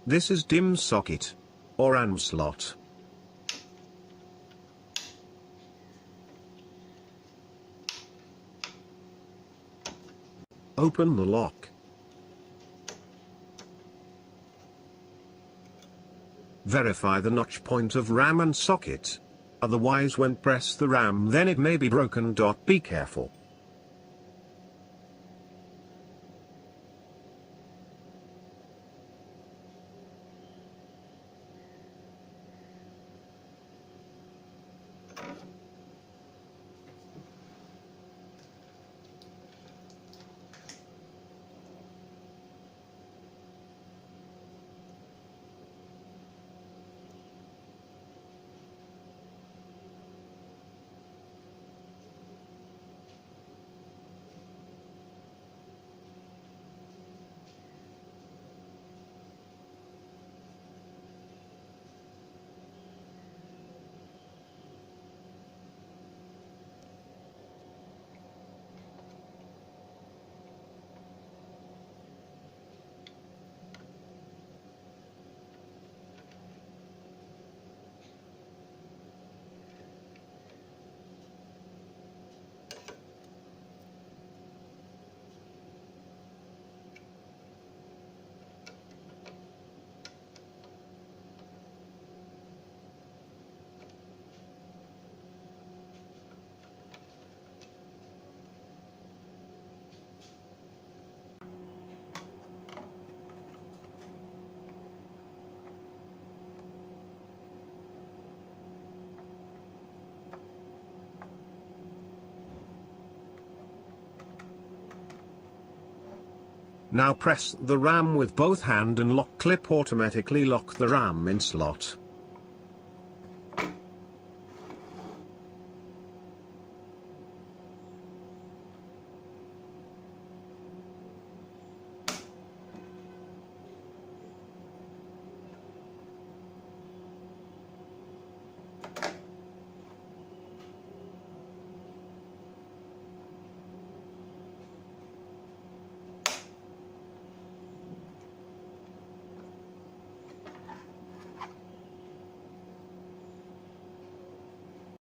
This is DIMM socket. Or RAM slot. Open the lock. Verify the notch point of RAM and socket. Otherwise when press the RAM then it may be broken. Be careful. Now press the RAM with both hand and lock clip automatically lock the RAM in slot.